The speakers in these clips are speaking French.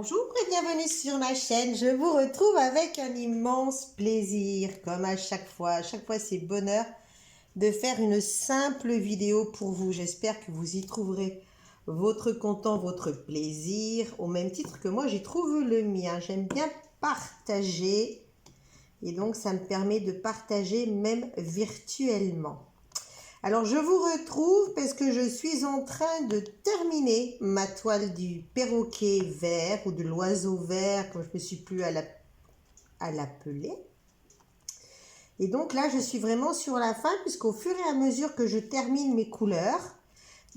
Bonjour et bienvenue sur ma chaîne, je vous retrouve avec un immense plaisir, comme à chaque fois c'est bonheur de faire une simple vidéo pour vous. J'espère que vous y trouverez votre content, votre plaisir, au même titre que moi j'y trouve le mien. J'aime bien partager et donc ça me permet de partager même virtuellement. Alors je vous retrouve parce que je suis en train de terminer ma toile du perroquet vert ou de l'oiseau vert, comme je ne me suis plus à l'appeler. Et donc là je suis vraiment sur la fin, puisqu'au fur et à mesure que je termine mes couleurs,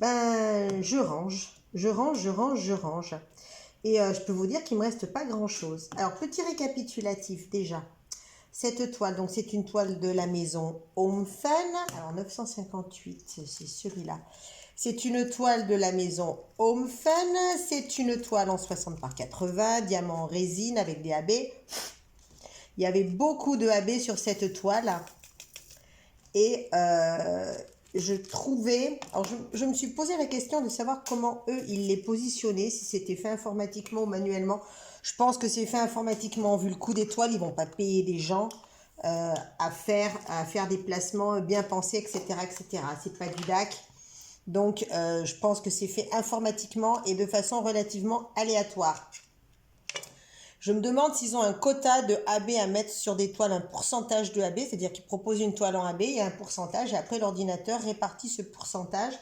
je range. Et je peux vous dire qu'il ne me reste pas grand chose. Alors petit récapitulatif déjà. Cette toile, donc c'est une toile de la maison Home Fun. Alors 958, c'est celui-là. C'est une toile de la maison Home Fun. C'est une toile en 60 par 80, diamant en résine avec des AB. Il y avait beaucoup de AB sur cette toile. Et je trouvais... Alors je me suis posé la question de savoir comment eux, ils les positionnaient, si c'était fait informatiquement ou manuellement. Je pense que c'est fait informatiquement. Vu le coût des toiles, ils ne vont pas payer des gens à faire des placements bien pensés, etc. etc. C'est pas du DAC. Donc, je pense que c'est fait informatiquement et de façon relativement aléatoire. Je me demande s'ils ont un quota de AB à mettre sur des toiles, un pourcentage de AB, c'est-à-dire qu'ils proposent une toile en AB, il y a un pourcentage, et après l'ordinateur répartit ce pourcentage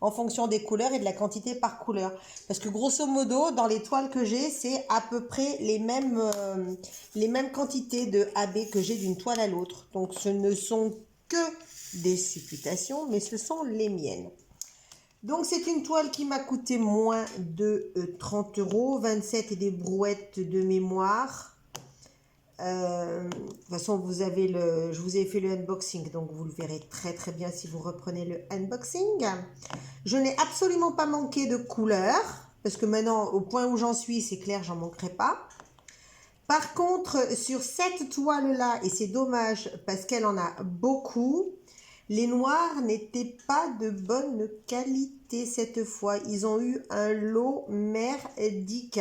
en fonction des couleurs et de la quantité par couleur. Parce que grosso modo, dans les toiles que j'ai, c'est à peu près les mêmes quantités de AB que j'ai d'une toile à l'autre. Donc ce ne sont que des supputations, mais ce sont les miennes. Donc c'est une toile qui m'a coûté moins de 30 €, 27 et des brouettes de mémoire. De toute façon, je vous ai fait le unboxing, donc vous le verrez très très bien si vous reprenez le unboxing. Je n'ai absolument pas manqué de couleurs, parce que maintenant, au point où j'en suis, c'est clair, j'en manquerai pas. Par contre, sur cette toile-là, et c'est dommage parce qu'elle en a beaucoup, les noirs n'étaient pas de bonne qualité cette fois. Ils ont eu un lot merdique.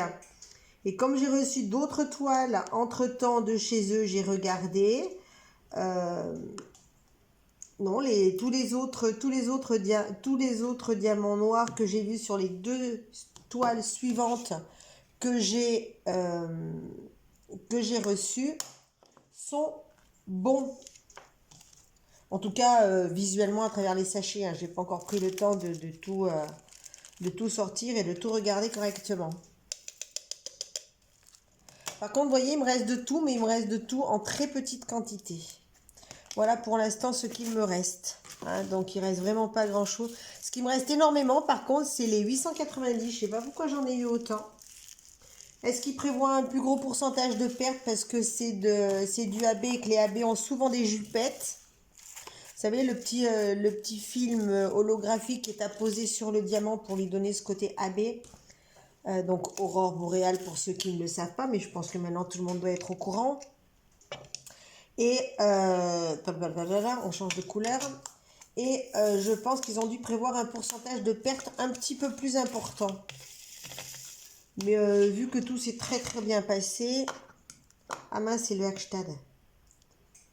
Et comme j'ai reçu d'autres toiles entre-temps de chez eux, j'ai regardé. Non, tous les autres diamants noirs que j'ai vus sur les deux toiles suivantes que j'ai reçues sont bons. En tout cas, visuellement à travers les sachets, hein, je n'ai pas encore pris le temps de tout sortir et de tout regarder correctement. Par contre, vous voyez, il me reste de tout, mais il me reste de tout en très petite quantité. Voilà pour l'instant ce qu'il me reste. Hein, donc, il reste vraiment pas grand-chose. Ce qui me reste énormément, par contre, c'est les 890. Je ne sais pas pourquoi j'en ai eu autant. Est-ce qu'il prévoit un plus gros pourcentage de perte parce que c'est du AB et que les AB ont souvent des jupettes? Vous savez, le petit film holographique qui est apposé sur le diamant pour lui donner ce côté AB. Donc, aurore boréale pour ceux qui ne le savent pas, mais je pense que maintenant tout le monde doit être au courant. Et, on change de couleur. Et je pense qu'ils ont dû prévoir un pourcentage de perte un petit peu plus important. Mais vu que tout s'est très très bien passé... Ah mince, c'est le Hackstad.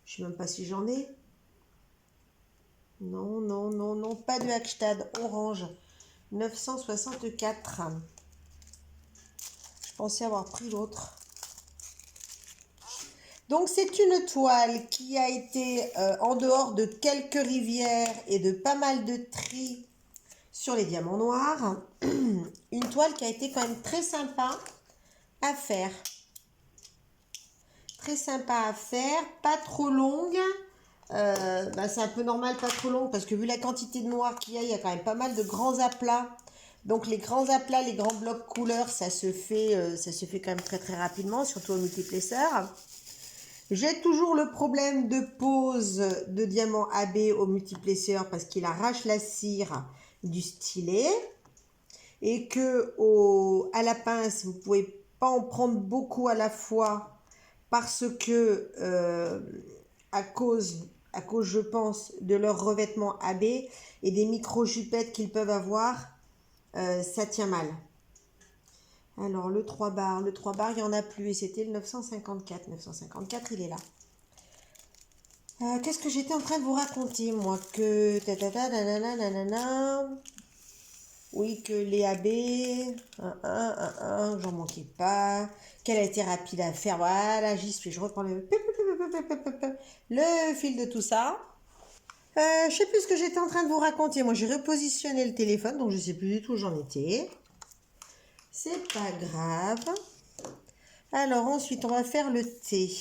Je ne sais même pas si j'en ai. Non, non, non, non, pas de Hackstad, orange. 964. Je pensais avoir pris l'autre. Donc c'est une toile qui a été en dehors de quelques rivières et de pas mal de tri sur les diamants noirs. Une toile qui a été quand même très sympa à faire. Très sympa à faire, pas trop longue. C'est un peu normal, pas trop longue, parce que vu la quantité de noir qu'il y a quand même pas mal de grands aplats. Donc les grands aplats, les grands blocs couleurs, ça se fait quand même très très rapidement, surtout au multiplesseur. J'ai toujours le problème de pose de diamant AB au multiplesseur parce qu'il arrache la cire du stylet et que à la pince, vous ne pouvez pas en prendre beaucoup à la fois parce que à cause, je pense, de leur revêtement AB et des micro-jupettes qu'ils peuvent avoir, ça tient mal. Alors, le 3 bar, il n'y en a plus. Et c'était le 954. 954, il est là. Qu'est-ce que j'étais en train de vous raconter, moi? Que... nanana. Oui, que les AB, j'en manquais pas. Qu'elle a été rapide à faire. Voilà, j'y suis. Je reprends le fil de tout ça. Je sais plus ce que j'étais en train de vous raconter. Moi, j'ai repositionné le téléphone, donc je sais plus du tout où j'en étais. C'est pas grave. Alors, ensuite, on va faire le thé.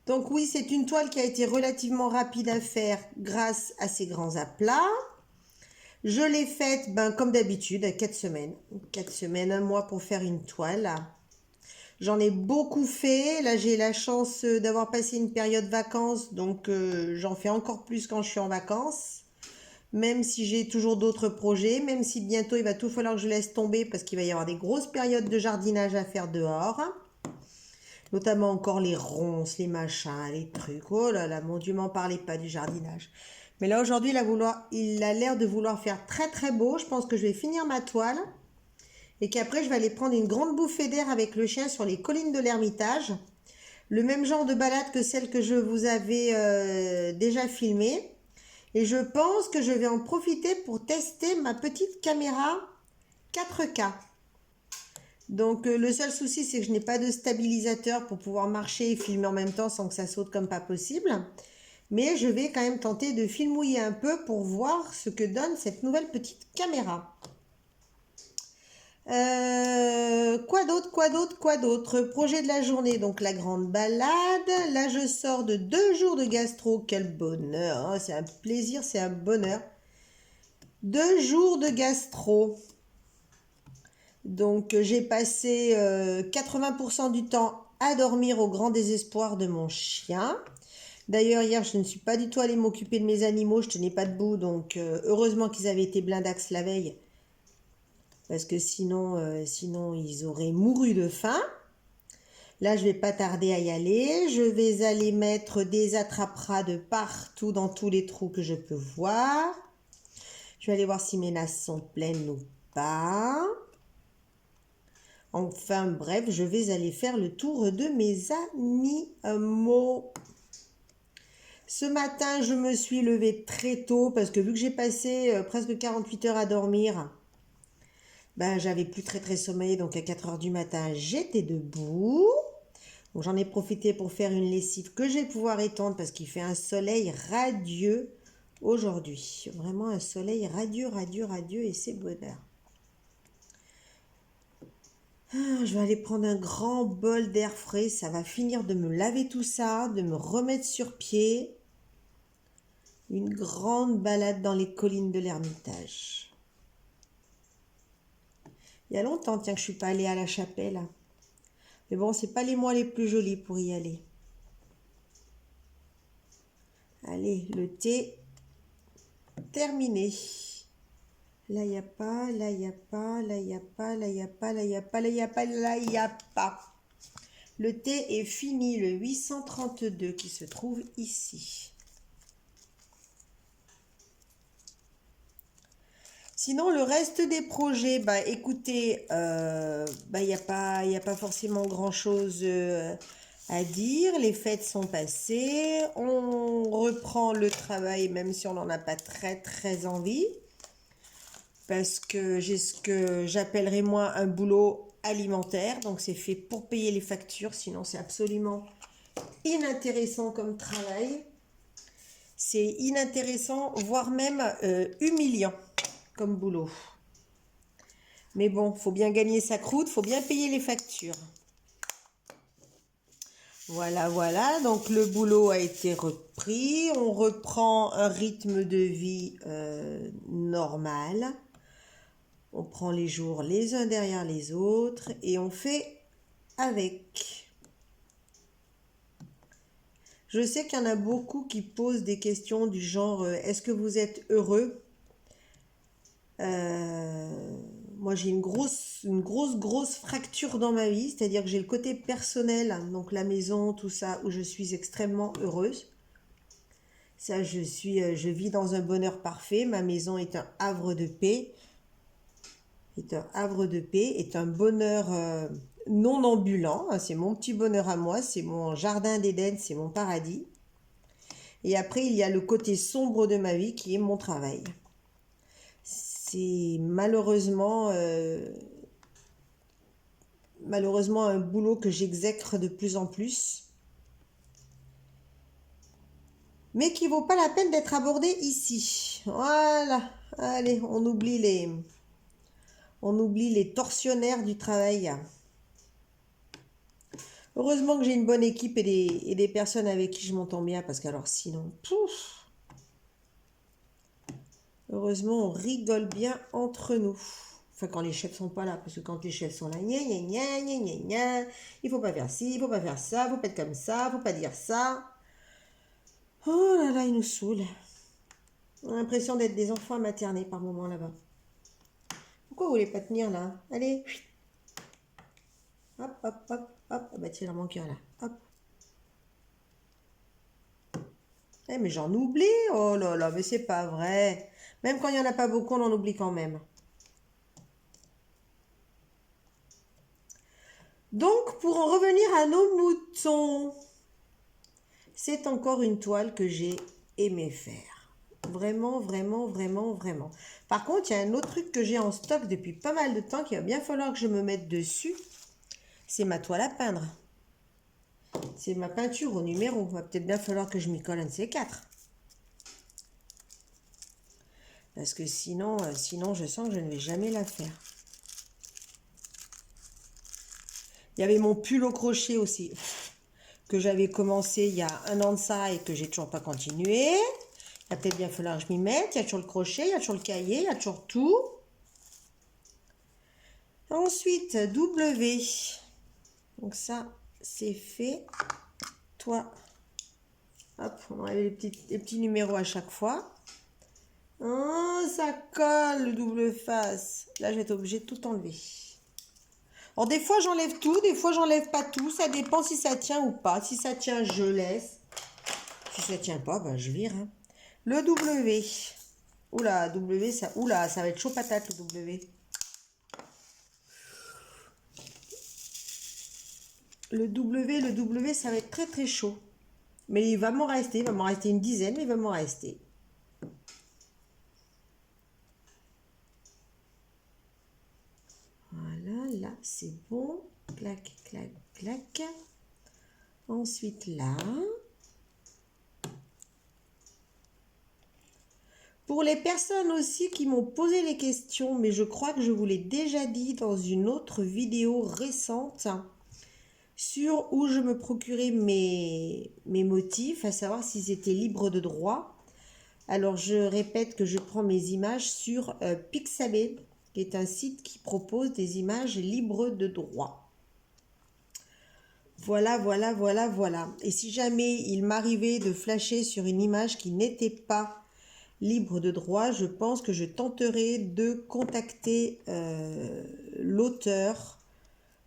Donc oui, c'est une toile qui a été relativement rapide à faire grâce à ces grands aplats. Je l'ai faite, comme d'habitude, à 4 semaines. 4 semaines, un mois pour faire une toile. J'en ai beaucoup fait. Là, j'ai la chance d'avoir passé une période vacances, donc j'en fais encore plus quand je suis en vacances. Même si j'ai toujours d'autres projets, même si bientôt il va tout falloir que je laisse tomber parce qu'il va y avoir des grosses périodes de jardinage à faire dehors. Notamment encore les ronces, les machins, les trucs. Oh là là, mon Dieu, m'en parlez pas du jardinage. Mais là, aujourd'hui, il a l'air de vouloir faire très très beau. Je pense que je vais finir ma toile. Et qu'après, je vais aller prendre une grande bouffée d'air avec le chien sur les collines de l'Ermitage. Le même genre de balade que celle que je vous avais déjà filmée. Et je pense que je vais en profiter pour tester ma petite caméra 4K. Donc le seul souci, c'est que je n'ai pas de stabilisateur pour pouvoir marcher et filmer en même temps sans que ça saute comme pas possible. Mais je vais quand même tenter de filmouiller un peu pour voir ce que donne cette nouvelle petite caméra. Quoi d'autre? Projet de la journée, donc la grande balade. Là, je sors de 2 jours de gastro. Quel bonheur, hein, c'est un plaisir, c'est un bonheur. 2 jours de gastro. Donc, j'ai passé 80% du temps à dormir au grand désespoir de mon chien. D'ailleurs, hier, je ne suis pas du tout allée m'occuper de mes animaux. Je tenais pas debout, donc heureusement qu'ils avaient été blindax la veille. Parce que sinon ils auraient mouru de faim. Là, je vais pas tarder à y aller. Je vais aller mettre des attrape-rats de partout dans tous les trous que je peux voir. Je vais aller voir si mes nasses sont pleines ou pas. Enfin, bref, je vais aller faire le tour de mes animaux. Ce matin, je me suis levée très tôt parce que vu que j'ai passé presque 48 heures à dormir, j'avais plus très sommeil, donc à 4 heures du matin, j'étais debout. Donc j'en ai profité pour faire une lessive que je vais pouvoir étendre parce qu'il fait un soleil radieux aujourd'hui. Vraiment un soleil radieux et c'est bonheur. Je vais aller prendre un grand bol d'air frais, ça va finir de me laver tout ça, de me remettre sur pied. Une grande balade dans les collines de l'Ermitage. Il y a longtemps, tiens, que je suis pas allée à la chapelle. Mais bon, c'est pas les mois les plus jolis pour y aller. Allez, le thé terminé. Là, il n'y a pas, là, il n'y a pas, là, il n'y a pas, là, il n'y a pas, là, il n'y a pas, là, il n'y a pas, là, il n'y a pas. Le thé est fini, le 832 qui se trouve ici. Sinon, le reste des projets, écoutez, il n'y a pas forcément grand-chose à dire. Les fêtes sont passées. On reprend le travail, même si on n'en a pas très envie. Parce que j'ai ce que j'appellerais moi un boulot alimentaire. Donc, c'est fait pour payer les factures. Sinon, c'est absolument inintéressant comme travail. C'est inintéressant, voire même humiliant comme boulot. Mais bon, faut bien gagner sa croûte, faut bien payer les factures. Voilà, donc le boulot a été repris, on reprend un rythme de vie normal. On prend les jours les uns derrière les autres et on fait avec. Je sais qu'il y en a beaucoup qui posent des questions du genre est-ce que vous êtes heureux? Moi, j'ai une grosse fracture dans ma vie, c'est-à-dire que j'ai le côté personnel, donc la maison, tout ça, où je suis extrêmement heureuse. Ça, je vis dans un bonheur parfait. Ma maison est un havre de paix. est un havre de paix, est un bonheur non ambulant. Hein, c'est mon petit bonheur à moi, c'est mon jardin d'Éden, c'est mon paradis. Et après, il y a le côté sombre de ma vie qui est mon travail. C'est malheureusement un boulot que j'exècre de plus en plus, mais qui vaut pas la peine d'être abordé ici. Voilà, allez, on oublie les tortionnaires du travail. Heureusement que j'ai une bonne équipe et des personnes avec qui je m'entends bien, parce qu'alors sinon, pouf, heureusement on rigole bien entre nous. Enfin, quand les chefs sont pas là, parce que quand les chefs sont là, gna gna gna gna gna gna, il faut pas faire ci, il faut pas faire ça, faut pas être comme ça, faut pas dire ça. Oh là là, ils nous saoulent. On a l'impression d'être des enfants à materner par moment là-bas. Pourquoi vous voulez pas tenir là? Allez. Hop, hop, hop, hop. Ah bah tiens, il en manque un là. Hop. Eh mais j'en oublie. Oh là là, mais c'est pas vrai. Même quand il n'y en a pas beaucoup, on en oublie quand même. Donc, pour en revenir à nos moutons, c'est encore une toile que j'ai aimé faire. Vraiment, vraiment, vraiment, vraiment. Par contre, il y a un autre truc que j'ai en stock depuis pas mal de temps qu'il va bien falloir que je me mette dessus. C'est ma toile à peindre. C'est ma peinture au numéro. Il va peut-être bien falloir que je m'y colle un de ces quatre. Parce que sinon, je sens que je ne vais jamais la faire. Il y avait mon pull au crochet aussi, que j'avais commencé il y a 1 an de ça et que j'ai toujours pas continué. Il va peut-être bien falloir que je m'y mette. Il y a toujours le crochet, il y a toujours le cahier, il y a toujours tout. Ensuite, W. Donc ça, c'est fait. Toi, hop, on enlève les petits numéros à chaque fois. Oh, ça colle le double face. Là, je vais être obligée de tout enlever. Alors, des fois, j'enlève tout, des fois, j'enlève pas tout. Ça dépend si ça tient ou pas. Si ça tient, je laisse. Si ça tient pas, ben, je vire. Hein. Le W. Oula, W, ça, oula, ça va être chaud patate, le W. Le W, ça va être très, très chaud. Mais il va m'en rester une dizaine, mais il va m'en rester. Voilà, là, c'est bon. Clac, clac, clac. Ensuite, là. Pour les personnes aussi qui m'ont posé les questions, mais je crois que je vous l'ai déjà dit dans une autre vidéo récente, sur où je me procurais mes motifs, à savoir s'ils étaient libres de droit. Alors, je répète que je prends mes images sur Pixabay, qui est un site qui propose des images libres de droit. Voilà, voilà, voilà, voilà. Et si jamais il m'arrivait de flasher sur une image qui n'était pas libre de droit, je pense que je tenterai de contacter l'auteur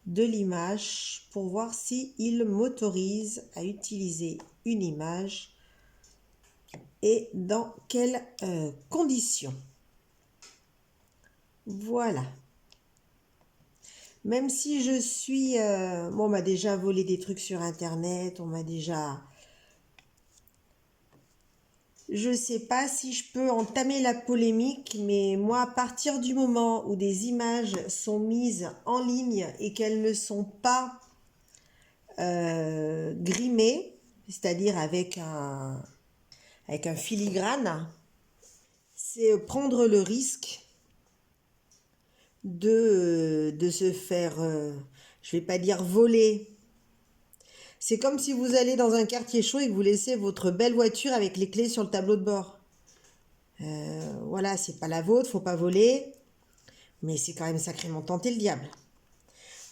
de l'image pour voir s'il m'autorise à utiliser une image et dans quelles conditions. Voilà. Même si je suis... bon, on m'a déjà volé des trucs sur Internet, on m'a déjà... Je ne sais pas si je peux entamer la polémique, mais moi, à partir du moment où des images sont mises en ligne et qu'elles ne sont pas grimées, c'est-à-dire avec un filigrane, c'est prendre le risque de se faire, je ne vais pas dire voler. C'est comme si vous allez dans un quartier chaud et que vous laissez votre belle voiture avec les clés sur le tableau de bord. Voilà, c'est pas la vôtre, faut pas voler, mais c'est quand même sacrément tenter le diable.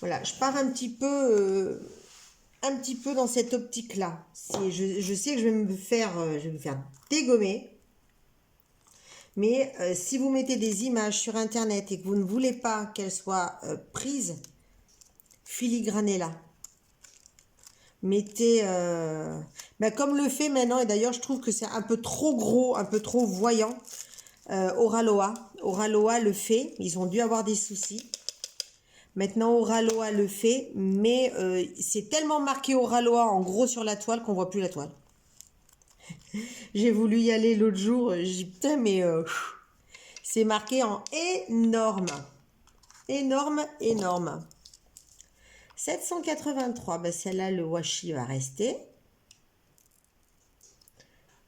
Voilà, je pars un petit peu dans cette optique-là. Je sais que je vais me faire dégommer, mais si vous mettez des images sur Internet et que vous ne voulez pas qu'elles soient prises, filigranez-la. Mettez, comme le fait maintenant, et d'ailleurs je trouve que c'est un peu trop gros, un peu trop voyant, Oraloa. Oraloa le fait. Ils ont dû avoir des soucis. Maintenant, Oraloa le fait. Mais c'est tellement marqué Oraloa en gros sur la toile qu'on voit plus la toile. J'ai voulu y aller l'autre jour. J'ai dit, putain, mais c'est marqué en énorme. Énorme, énorme. 783. Ben celle-là, le washi va rester.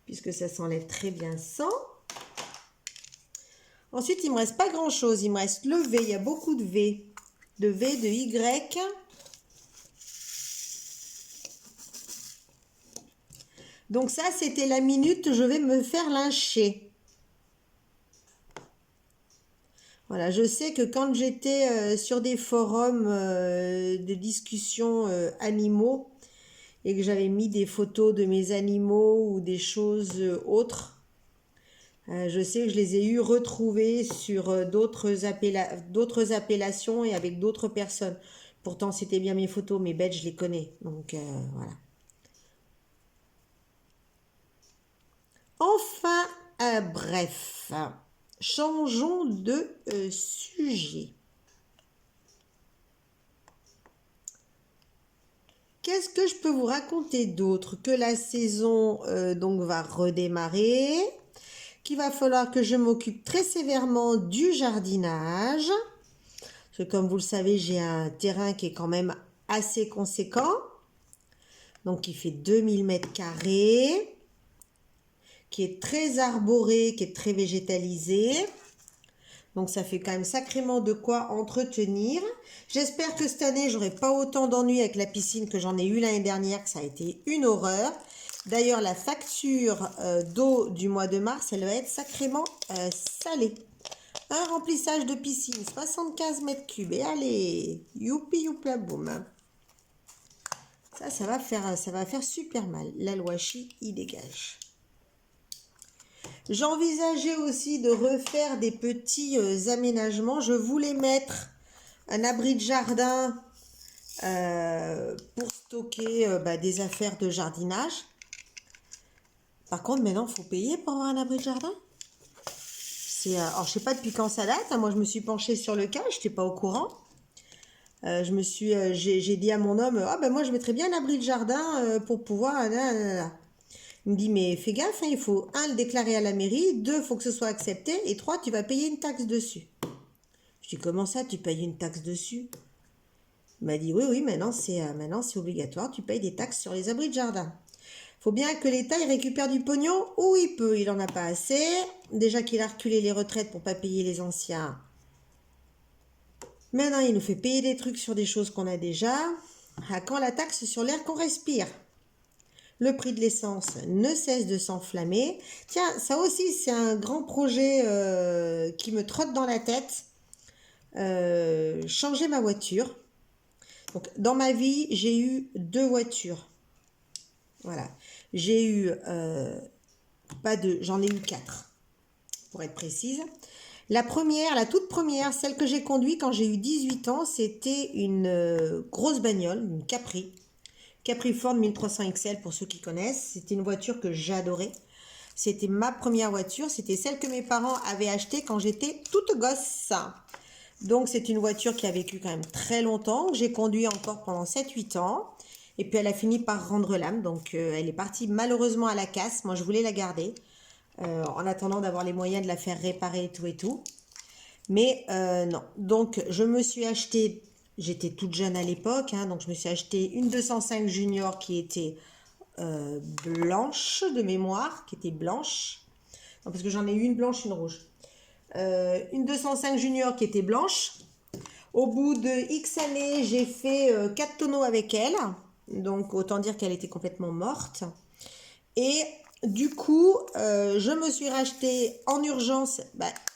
Puisque ça s'enlève très bien sans. Ensuite, il ne me reste pas grand-chose. Il me reste le V. Il y a beaucoup de V. De V, de Y. Donc ça, c'était la minute où je vais me faire lyncher. Voilà, je sais que quand j'étais sur des forums de discussion animaux et que j'avais mis des photos de mes animaux ou des choses autres, je sais que je les ai eu retrouvés sur d'autres appellations et avec d'autres personnes. Pourtant, c'était bien mes photos, mes bêtes, je les connais. Donc, voilà. Enfin, bref, changeons de sujet. Qu'est-ce que je peux vous raconter d'autre? Que la saison donc va redémarrer, qu'il va falloir que je m'occupe très sévèrement du jardinage. Parce que comme vous le savez, j'ai un terrain qui est quand même assez conséquent. Donc qui fait 2000 mètres carrés. Qui est très arboré, qui est très végétalisé. Donc ça fait quand même sacrément de quoi entretenir. J'espère que cette année, j'aurai pas autant d'ennuis avec la piscine que j'en ai eu l'année dernière, que ça a été une horreur. D'ailleurs, la facture d'eau du mois de mars, elle va être sacrément salée. Un remplissage de piscine, 75 mètres cubes. Et allez, youpi youpla boum. Ça va faire super mal. La Washi, il dégage. J'envisageais aussi de refaire des petits aménagements. Je voulais mettre un abri de jardin pour stocker des affaires de jardinage. Par contre, maintenant, il faut payer pour avoir un abri de jardin. Alors, je ne sais pas depuis quand ça date. Moi, je me suis penchée sur le cas. Je n'étais pas au courant. J'ai dit à mon homme, moi, je mettrais bien un abri de jardin pour pouvoir... Il me dit, mais fais gaffe, hein, il faut, 1, le déclarer à la mairie, 2, il faut que ce soit accepté, et 3, tu vas payer une taxe dessus. Je dis, comment ça, tu payes une taxe dessus? Il m'a dit, oui, maintenant c'est obligatoire, tu payes des taxes sur les abris de jardin. Il faut bien que l'État il récupère du pognon où il peut, il n'en a pas assez. Déjà qu'il a reculé les retraites pour ne pas payer les anciens. Maintenant, il nous fait payer des trucs sur des choses qu'on a déjà. À quand la taxe sur l'air qu'on respire? Le prix de l'essence ne cesse de s'enflammer. Tiens, ça aussi, c'est un grand projet qui me trotte dans la tête. Changer ma voiture. Donc, dans ma vie, j'ai eu 2 voitures. Voilà. J'ai eu, j'en ai eu 4, pour être précise. La toute première, celle que j'ai conduite quand j'ai eu 18 ans, c'était une grosse bagnole, une Capri. Capri Ford 1300 XL pour ceux qui connaissent. C'était une voiture que j'adorais. C'était ma première voiture. C'était celle que mes parents avaient achetée quand j'étais toute gosse. Donc c'est une voiture qui a vécu quand même très longtemps. Que j'ai conduit encore pendant 7-8 ans. Et puis elle a fini par rendre l'âme. Donc elle est partie malheureusement à la casse. Moi je voulais la garder. En attendant d'avoir les moyens de la faire réparer et tout. Mais non. Donc je me suis acheté... J'étais toute jeune à l'époque, hein, donc je me suis acheté une 205 Junior qui était blanche de mémoire, qui était blanche. Non, parce que j'en ai eu une blanche, une rouge. Une 205 Junior qui était blanche. Au bout de X années, j'ai fait 4 tonneaux avec elle. Donc autant dire qu'elle était complètement morte. Et du coup, je me suis racheté en urgence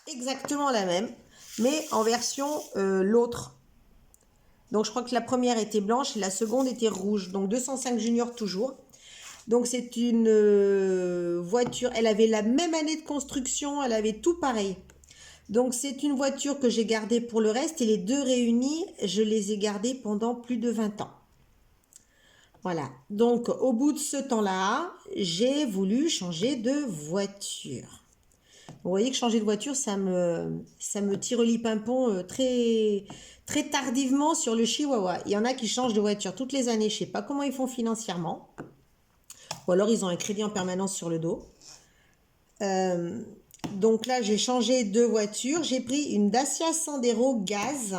exactement la même, mais en version l'autre. Donc, je crois que la première était blanche et la seconde était rouge. Donc, 205 Junior toujours. Donc, c'est une voiture. Elle avait la même année de construction. Elle avait tout pareil. Donc, c'est une voiture que j'ai gardée pour le reste. Et les 2 réunis, je les ai gardées pendant plus de 20 ans. Voilà. Donc, au bout de ce temps-là, j'ai voulu changer de voiture. Vous voyez que changer de voiture, ça me tire les pimpons très, très tardivement sur le Chihuahua. Il y en a qui changent de voiture toutes les années. Je ne sais pas comment ils font financièrement. Ou alors ils ont un crédit en permanence sur le dos. Donc là, j'ai changé de voiture. J'ai pris une Dacia Sandero gaz.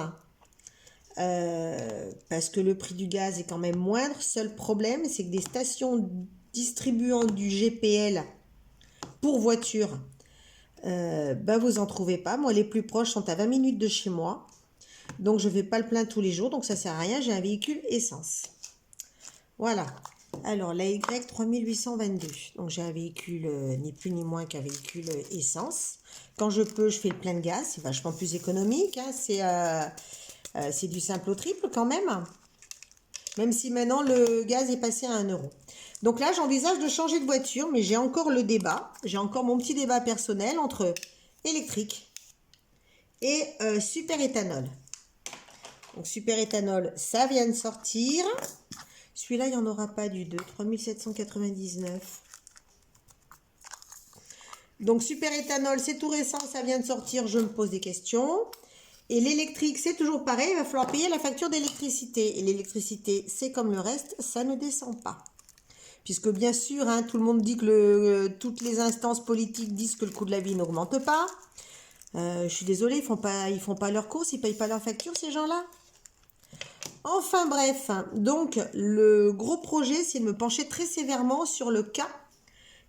Parce que le prix du gaz est quand même moindre. Seul problème, c'est que des stations distribuant du GPL pour voiture, vous en trouvez pas. Moi, les plus proches sont à 20 minutes de chez moi. Donc, je ne vais pas le plein tous les jours. Donc, ça ne sert à rien. J'ai un véhicule essence. Voilà. Alors, la Y3822. Donc, j'ai un véhicule, ni plus ni moins qu'un véhicule essence. Quand je peux, je fais le plein de gaz. C'est vachement plus économique. Hein. C'est du simple au triple quand même. Même si maintenant, le gaz est passé à 1 euro. Donc là, j'envisage de changer de voiture, mais j'ai encore le débat. J'ai encore mon petit débat personnel entre électrique et super éthanol. Donc super éthanol, ça vient de sortir. Celui-là, il n'y en aura pas du 2, 3799. Donc super éthanol, c'est tout récent, ça vient de sortir, je me pose des questions. Et l'électrique, c'est toujours pareil, il va falloir payer la facture d'électricité. Et l'électricité, c'est comme le reste, ça ne descend pas. Puisque bien sûr, hein, tout le monde dit que toutes les instances politiques disent que le coût de la vie n'augmente pas. Je suis désolée, ils font pas leurs courses, ils payent pas leurs factures, ces gens-là. Enfin bref, donc le gros projet, c'est de me pencher très sévèrement sur le cas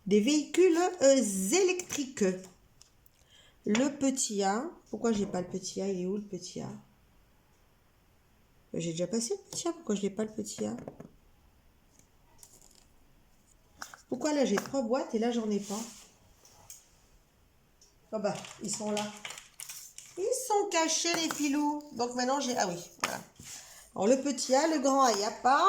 des véhicules électriques. Le petit A, pourquoi j'ai pas le petit A? Il est où le petit A? J'ai déjà passé le petit A, pourquoi je n'ai pas le petit A? Pourquoi là j'ai 3 boîtes et là j'en ai pas? Ah bah, ils sont là. Ils sont cachés les filous. Donc maintenant j'ai... Ah oui, voilà. Alors le petit A, le grand A, il n'y a pas.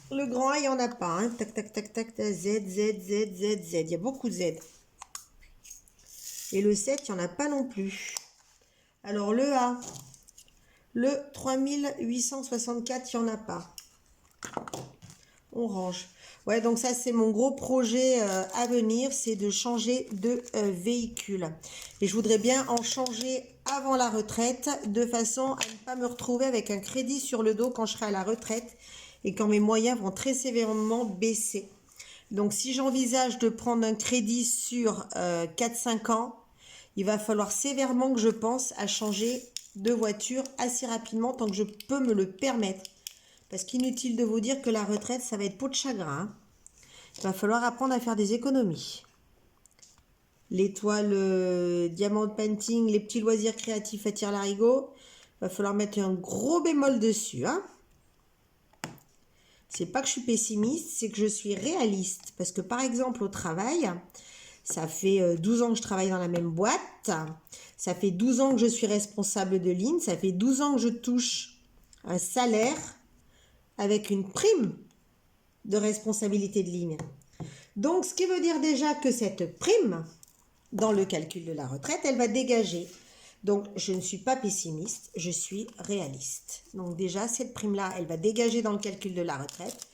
Le grand A, il n'y en a pas. Hein. Tac, tac, tac, tac, Z, Z, Z, Z, Z. Il y a beaucoup de Z. Et le 7, il n'y en a pas non plus. Alors le A, le 3864, il n'y en a pas. On range. Ouais, donc ça, c'est mon gros projet à venir, c'est de changer de véhicule. Et je voudrais bien en changer avant la retraite, de façon à ne pas me retrouver avec un crédit sur le dos quand je serai à la retraite et quand mes moyens vont très sévèrement baisser. Donc, si j'envisage de prendre un crédit sur 4-5 ans, il va falloir sévèrement que je pense à changer de voiture assez rapidement, tant que je peux me le permettre. Parce qu'inutile de vous dire que la retraite, ça va être peau de chagrin. Hein. Il va falloir apprendre à faire des économies. L'étoile diamant painting, les petits loisirs créatifs à tire-larigot, il va falloir mettre un gros bémol dessus. Hein. C'est pas que je suis pessimiste, c'est que je suis réaliste. Parce que par exemple au travail, ça fait 12 ans que je travaille dans la même boîte. Ça fait 12 ans que je suis responsable de ligne. Ça fait 12 ans que je touche un salaire avec une prime de responsabilité de ligne. Donc, ce qui veut dire déjà que cette prime, dans le calcul de la retraite, elle va dégager. Donc, je ne suis pas pessimiste, je suis réaliste. Donc, déjà, cette prime-là, elle va dégager dans le calcul de la retraite.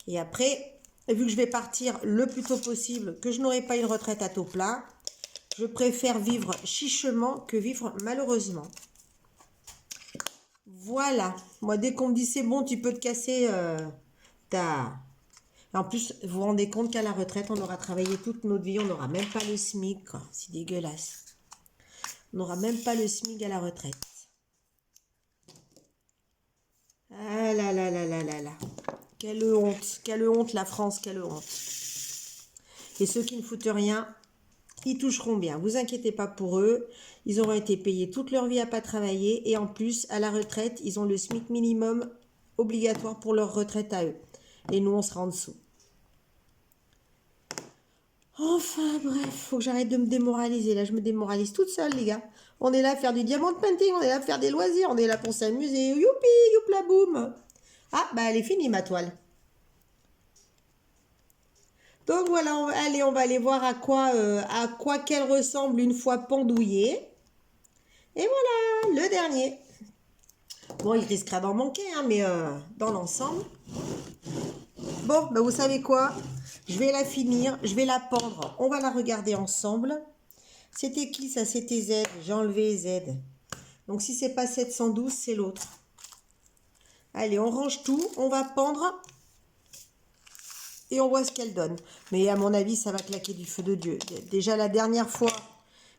Et après, vu que je vais partir le plus tôt possible, que je n'aurai pas une retraite à taux plein, je préfère vivre chichement que vivre malheureusement. Voilà. Moi, dès qu'on me dit c'est bon, tu peux te casser En plus, vous vous rendez compte qu'à la retraite, on aura travaillé toute notre vie, on n'aura même pas le SMIC. C'est dégueulasse. On n'aura même pas le SMIC à la retraite. Ah là là là là là là. Quelle honte la France, quelle honte. Et ceux qui ne foutent rien, ils toucheront bien. Vous inquiétez pas pour eux. Ils auront été payés toute leur vie à pas travailler. Et en plus, à la retraite, ils ont le SMIC minimum obligatoire pour leur retraite à eux. Et nous, on sera en dessous. Enfin, bref, faut que j'arrête de me démoraliser. Là, je me démoralise toute seule, les gars. On est là à faire du diamant painting, on est là à faire des loisirs, on est là pour s'amuser. Youpi, youpla boum. Ah, bah, elle est finie, ma toile. Donc, voilà, on va aller voir à quoi qu'elle ressemble une fois pendouillée. Et voilà, le dernier. Bon, il risquera d'en manquer, hein, mais dans l'ensemble. Bon, bah, vous savez quoi? Je vais la finir, je vais la pendre, on va la regarder ensemble. C'était qui ça? C'était Z. J'ai enlevé Z. Donc si c'est pas 712, c'est l'autre. Allez, on range tout. On va pendre. Et on voit ce qu'elle donne. Mais à mon avis, ça va claquer du feu de Dieu. Déjà, la dernière fois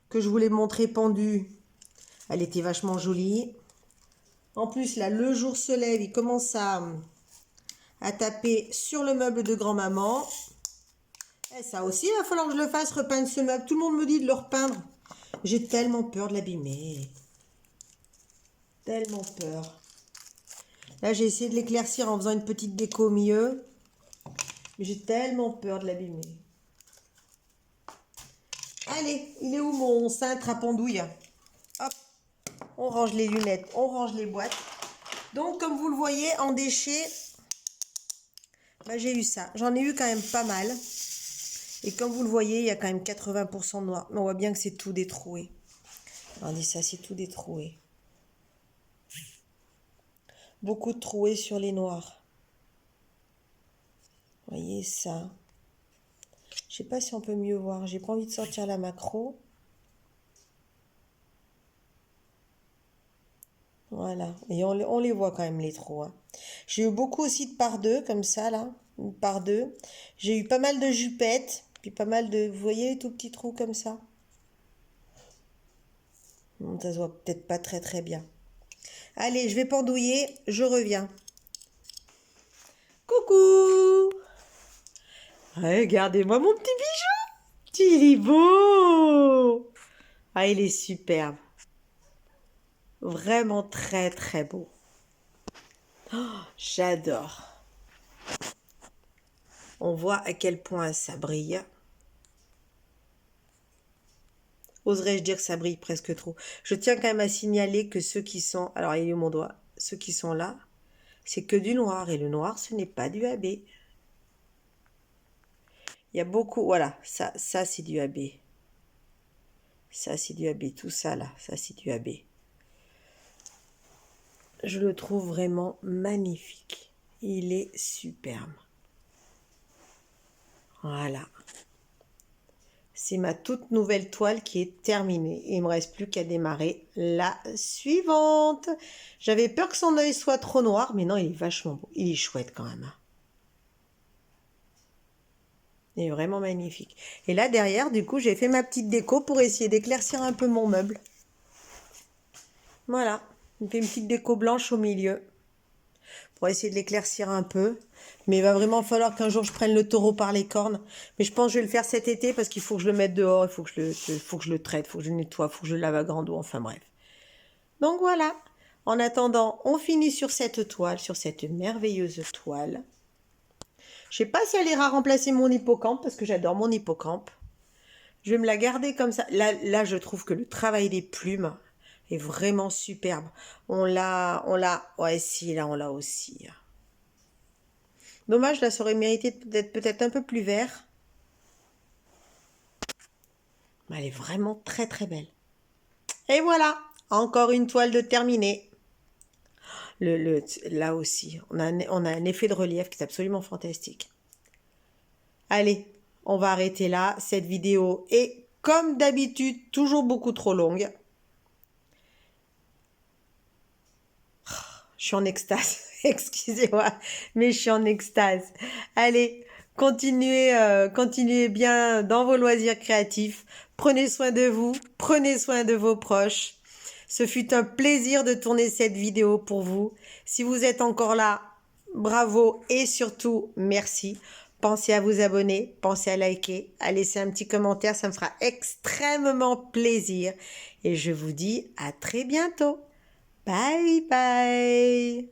que je vous l'ai montré pendue, elle était vachement jolie. En plus, là, le jour se lève, il commence à taper sur le meuble de grand-maman. Et ça aussi, il va falloir que je le fasse, repeindre ce meuble. Tout le monde me dit de le repeindre. J'ai tellement peur de l'abîmer. Tellement peur. Là, j'ai essayé de l'éclaircir en faisant une petite déco au milieu. Mais j'ai tellement peur de l'abîmer. Allez, il est où mon cintre à pendouille? Hop, on range les lunettes, on range les boîtes. Donc, comme vous le voyez, en déchets, bah, j'ai eu ça. J'en ai eu quand même pas mal. Et comme vous le voyez, il y a quand même 80% de noir. Mais on voit bien que c'est tout détroué. Regardez ça, c'est tout détroué. Beaucoup de troués sur les noirs. Vous voyez ça? Je sais pas si on peut mieux voir. J'ai pas envie de sortir la macro. Voilà. Et on les voit quand même, les trous. Hein. J'ai eu beaucoup aussi de par deux, comme ça, là. Par deux. J'ai eu pas mal de jupettes. Puis pas mal de... Vous voyez les tout petits trous comme ça? Bon, ça se voit peut-être pas très très bien. Allez, je vais pendouiller. Je reviens. Coucou! Regardez-moi mon petit bijou! Il est beau! Ah, il est superbe. Vraiment très très beau. Oh, j'adore. On voit à quel point ça brille. Oserais-je dire que ça brille presque trop. Je tiens quand même à signaler que ceux qui sont... Alors, il est où mon doigt? Ceux qui sont là, c'est que du noir. Et le noir, ce n'est pas du AB. Il y a beaucoup... Voilà, ça c'est du AB. Ça, c'est du AB. Tout ça, là, ça, c'est du AB. Je le trouve vraiment magnifique. Il est superbe. Voilà. C'est ma toute nouvelle toile qui est terminée. Il ne me reste plus qu'à démarrer la suivante. J'avais peur que son œil soit trop noir, mais non, il est vachement beau. Il est chouette quand même. Il est vraiment magnifique. Et là, derrière, du coup, j'ai fait ma petite déco pour essayer d'éclaircir un peu mon meuble. Voilà. J'ai fait une petite déco blanche au milieu pour essayer de l'éclaircir un peu. Mais il va vraiment falloir qu'un jour je prenne le taureau par les cornes. Mais je pense que je vais le faire cet été parce qu'il faut que je le mette dehors, il faut que je le traite, il faut que je le nettoie, il faut que je le lave à grande eau, enfin bref. Donc voilà. En attendant, on finit sur cette toile, sur cette merveilleuse toile. Je ne sais pas si elle ira remplacer mon hippocampe parce que j'adore mon hippocampe. Je vais me la garder comme ça. Là, je trouve que le travail des plumes est vraiment superbe. Ouais, si, là, on l'a aussi. Dommage, là, ça aurait mérité d'être peut-être un peu plus vert. Mais elle est vraiment très, très belle. Et voilà, encore une toile de terminée. Là aussi, on a un effet de relief qui est absolument fantastique. Allez, on va arrêter là. Cette vidéo est, comme d'habitude, toujours beaucoup trop longue. Je suis en extase. Excusez-moi, mais je suis en extase. Allez, continuez bien dans vos loisirs créatifs. Prenez soin de vous, prenez soin de vos proches. Ce fut un plaisir de tourner cette vidéo pour vous. Si vous êtes encore là, bravo et surtout, merci. Pensez à vous abonner, pensez à liker, à laisser un petit commentaire, ça me fera extrêmement plaisir. Et je vous dis à très bientôt. Bye bye.